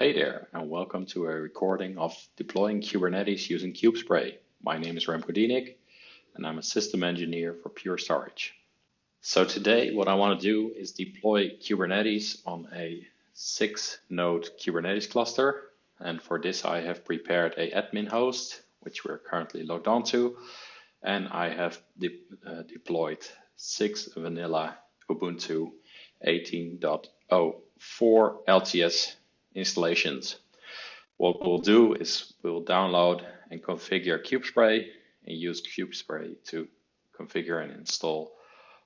Hey there, and welcome to a recording of deploying Kubernetes using Kubespray. My name is Remco Dienik, and I'm a system engineer for Pure Storage. So today, what I want to do is deploy Kubernetes on a 6-node Kubernetes cluster. And for this, I have prepared a admin host, which we're currently logged onto, and I have deployed 6 vanilla Ubuntu 18.04 LTS installations. What we'll do is we'll download and configure Kubespray and use Kubespray to configure and install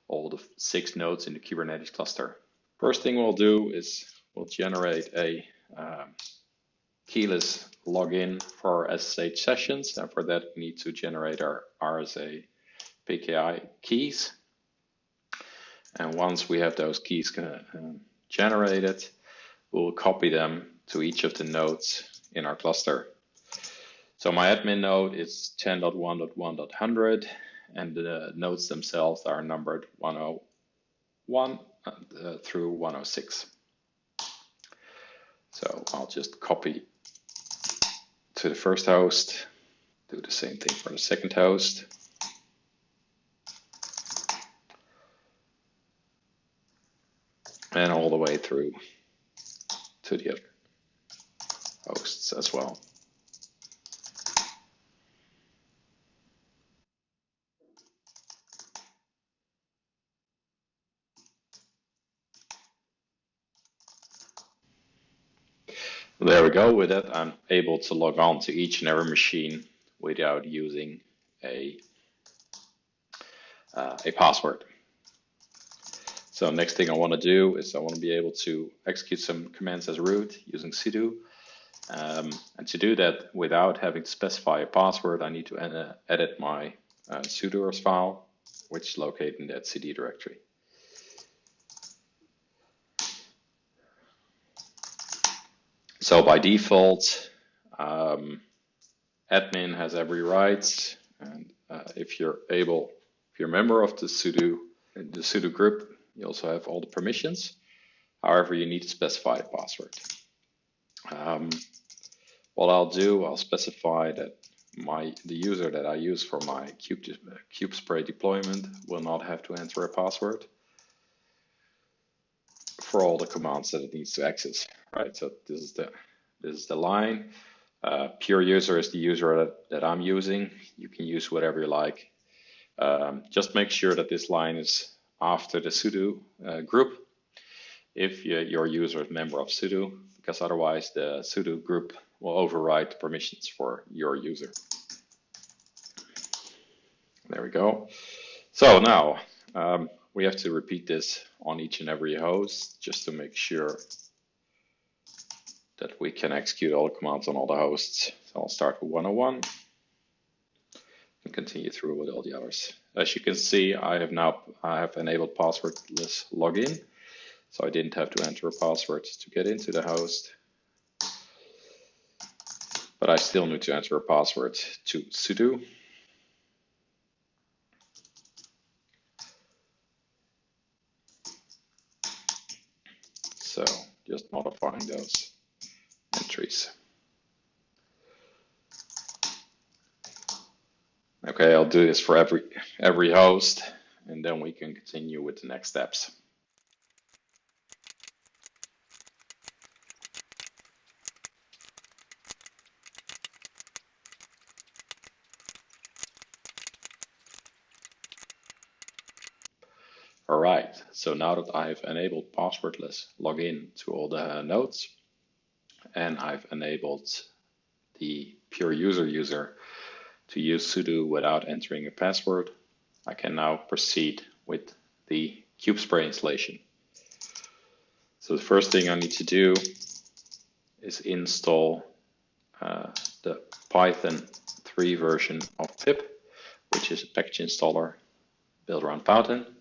all the 6 nodes in the Kubernetes cluster. First thing we'll do is we'll generate a keyless login for our SSH sessions, and for that we need to generate our RSA PKI keys. And once we have those keys generated, we'll copy them to each of the nodes in our cluster. So my admin node is 10.1.1.100, and the nodes themselves are numbered 101 through 106. So I'll just copy to the first host, do the same thing for the second host. And all the way through to the other hosts as well. There we go. With that, I'm able to log on to each and every machine without using a password. So next thing I want to do is I want to be able to execute some commands as root using sudo. And to do that without having to specify a password, I need to edit my sudoers file, which is located in that CD directory. So by default, admin has every right, and if you're a member of the sudo group, you also have all the permissions. However, you need to specify a password. What I'll do, I'll specify that the user that I use for my Kubespray deployment will not have to enter a password for all the commands that it needs to access. Right. So this is the line. Pure user is the user that I'm using. You can use whatever you like. Just make sure that this line is after the sudo group if your user is a member of sudo, because otherwise the sudo group will override the permissions for your user. There we go. So now we have to repeat this on each and every host just to make sure that we can execute all the commands on all the hosts. So I'll start with 101 and continue through with all the others. As you can see, I have enabled passwordless login, so I didn't have to enter a password to get into the host. But I still need to enter a password to sudo. So just modifying those entries. Okay, I'll do this for every host, and then we can continue with the next steps. All right, so now that I've enabled passwordless login to all the nodes, and I've enabled the pure user to use sudo without entering a password, I can now proceed with the Kubespray installation. So the first thing I need to do is install the Python 3 version of pip, which is a package installer built around Python.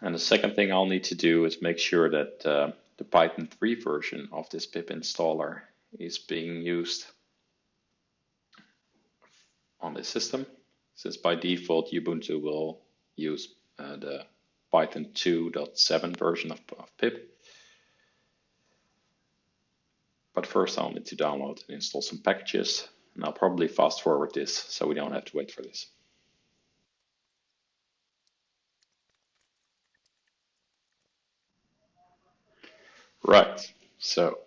And the second thing I'll need to do is make sure that the Python 3 version of this pip installer is being used on this system, since by default Ubuntu will use the Python 2.7 version of pip. But first I'll need to download and install some packages, and I'll probably fast forward this so we don't have to wait for this. Right, so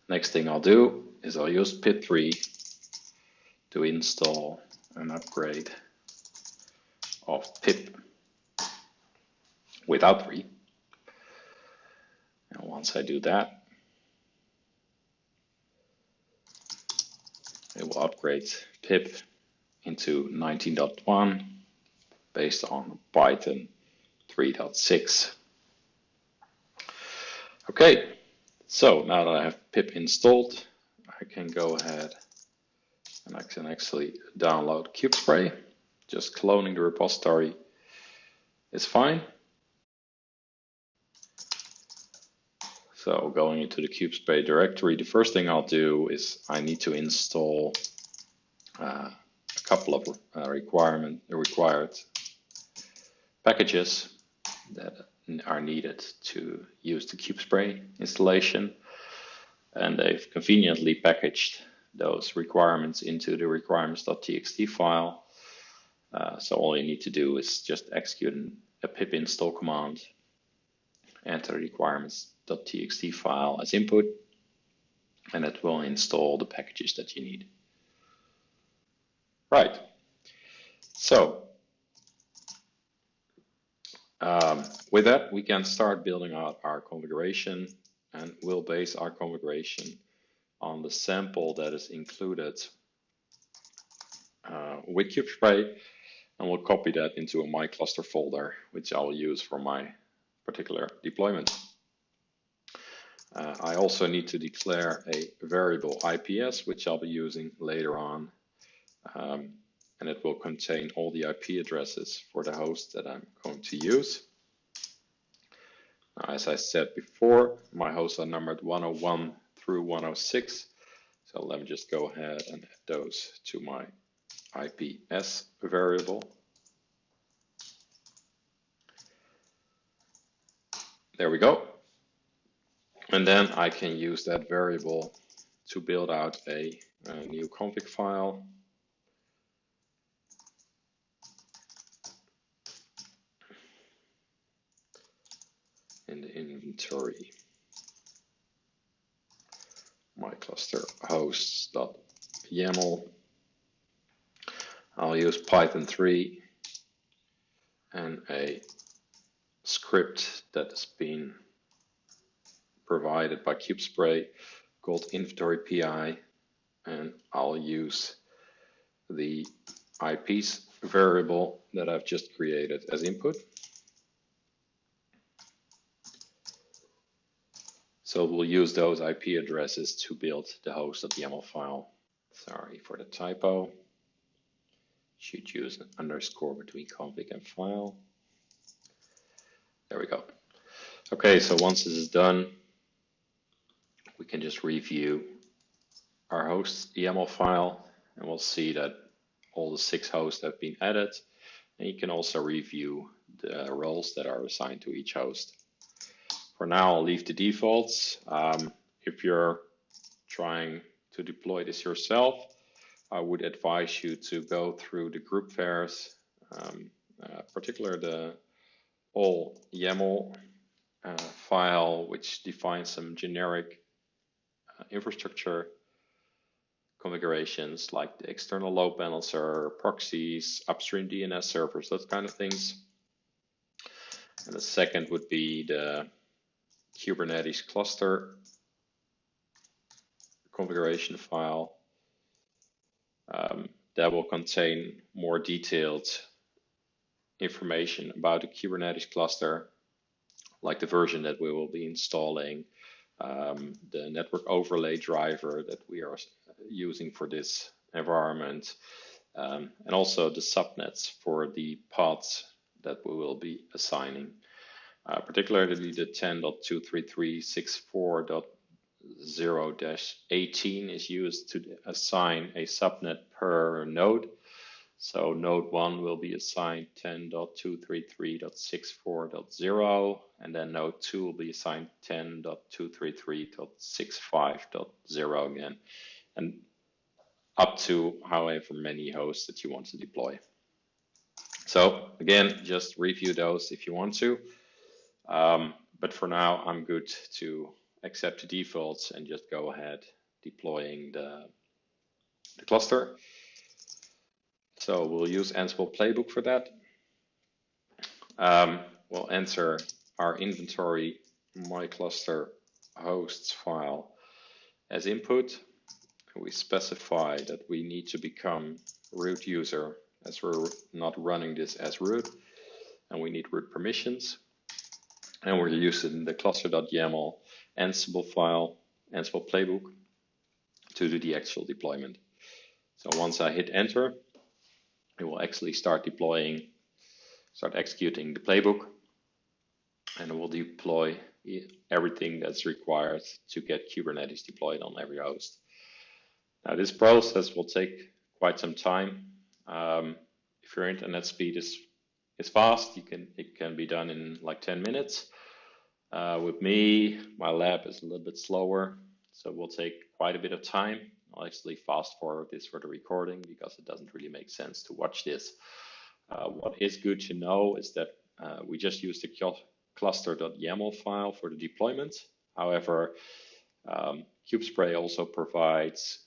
next thing I'll do is I'll use pip3 to install an upgrade of pip without 3. And once I do that, it will upgrade pip into 19.1 based on Python 3.6. Okay, so now that I have pip installed, I can go ahead and I can actually download Kubespray. Just cloning the repository is fine. So going into the Kubespray directory, the first thing I'll do is I need to install a couple of required packages that are needed to use the Kubespray installation, and they've conveniently packaged those requirements into the requirements.txt file. So all you need to do is just execute a pip install command, enter the requirements.txt file as input, and it will install the packages that you need. Right, so with that, we can start building out our configuration, and we'll base our configuration on the sample that is included with Kubespray, and we'll copy that into a My Cluster folder, which I'll use for my particular deployment. I also need to declare a variable IPS, which I'll be using later on, and it will contain all the IP addresses for the host that I'm going to use. Now, as I said before, my hosts are numbered 101 through 106, so let me just go ahead and add those to my IPS variable. There we go. And then I can use that variable to build out a new config file. In the inventory, my cluster hosts.yaml. I'll use Python 3 and a script that has been provided by Kubespray called inventory PI, and I'll use the IPs variable that I've just created as input. So we'll use those IP addresses to build the host.yaml file. Sorry for the typo. Should use an underscore between config and file. There we go. Okay, so once this is done, we can just review our host.yaml file, and we'll see that all the 6 hosts have been added. And you can also review the roles that are assigned to each host. For now, I'll leave the defaults. If you're trying to deploy this yourself, I would advise you to go through the group vares, particularly the all YAML file, which defines some generic infrastructure configurations like the external load balancer, proxies, upstream DNS servers, those kind of things. And the second would be the Kubernetes cluster configuration file that will contain more detailed information about the Kubernetes cluster, like the version that we will be installing, the network overlay driver that we are using for this environment, and also the subnets for the pods that we will be assigning. Particularly the 10.233.64.0-18 is used to assign a subnet per node. So node 1 will be assigned 10.233.64.0, and then node 2 will be assigned 10.233.65.0 again, and up to however many hosts that you want to deploy. So again, just review those if you want to. But for now, I'm good to accept the defaults and just go ahead deploying the cluster. So we'll use Ansible Playbook for that. We'll enter our inventory my cluster hosts file as input. We specify that we need to become root user as we're not running this as root, and we need root permissions. And we're using the cluster.yaml Ansible file, Ansible Playbook, to do the actual deployment. So once I hit enter, it will actually start executing the playbook, and it will deploy everything that's required to get Kubernetes deployed on every host. Now this process will take quite some time. If your internet speed is fast, it can be done in like 10 minutes. With me, my lab is a little bit slower, so it will take quite a bit of time. I'll actually fast forward this for the recording because it doesn't really make sense to watch this. What is good to know is that we just used the cluster.yaml file for the deployment. However, Kubespray also provides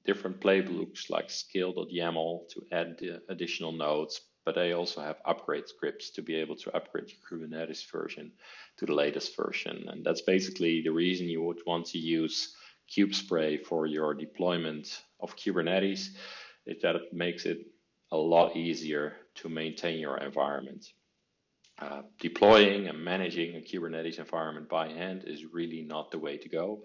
different playbooks like scale.yaml to add the additional nodes, but they also have upgrade scripts to be able to upgrade your Kubernetes version to the latest version. And that's basically the reason you would want to use Kubespray for your deployment of Kubernetes, is that it makes it a lot easier to maintain your environment. Deploying and managing a Kubernetes environment by hand is really not the way to go.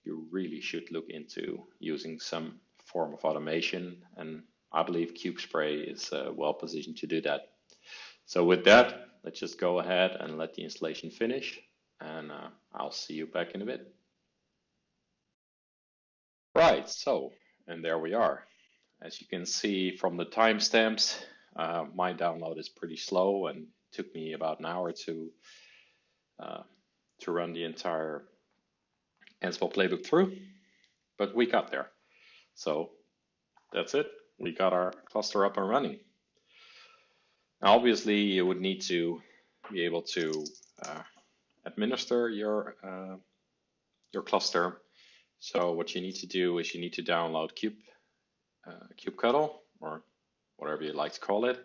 You really should look into using some form of automation, and I believe Kubespray is well positioned to do that. So with that, let's just go ahead and let the installation finish, and I'll see you back in a bit. Right, so, and there we are. As you can see from the timestamps, my download is pretty slow, and it took me about an hour to run the entire Ansible Playbook through, but we got there. So that's it. We got our cluster up and running. Now, obviously, you would need to be able to administer your cluster. So what you need to do is you need to download kubectl, or whatever you like to call it.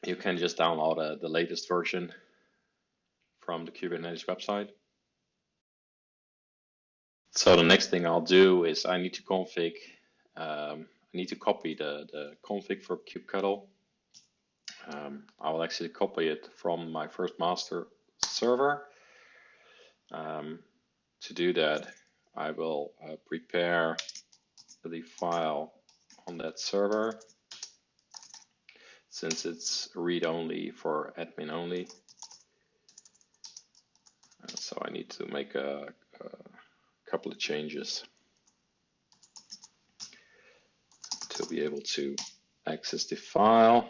You can just download the latest version from the Kubernetes website. So the next thing I'll do is I need to config, I need to copy the config for kubectl. I will actually copy it from my first master server. To do that, I will prepare the file on that server, since it's read-only for admin only. So I need to make a couple of changes to be able to access the file,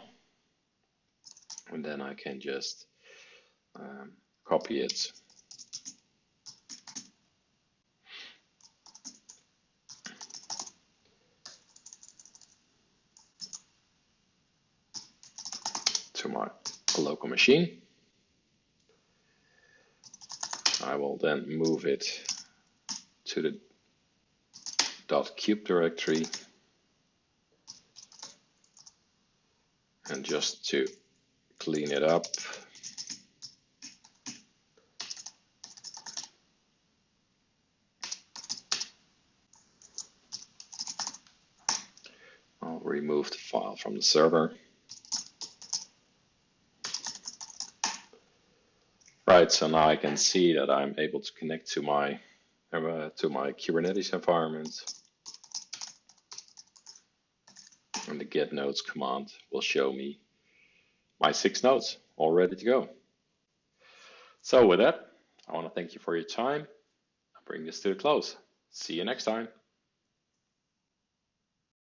and then I can just copy it. To my local machine. I will then move it to the .kube directory, and just to clean it up, I'll remove the file from the server. Right, so now I can see that I'm able to connect to my Kubernetes environment, and the get nodes command will show me my 6 nodes all ready to go. So with that, I want to thank you for your time. I'll bring this to a close. See you next time.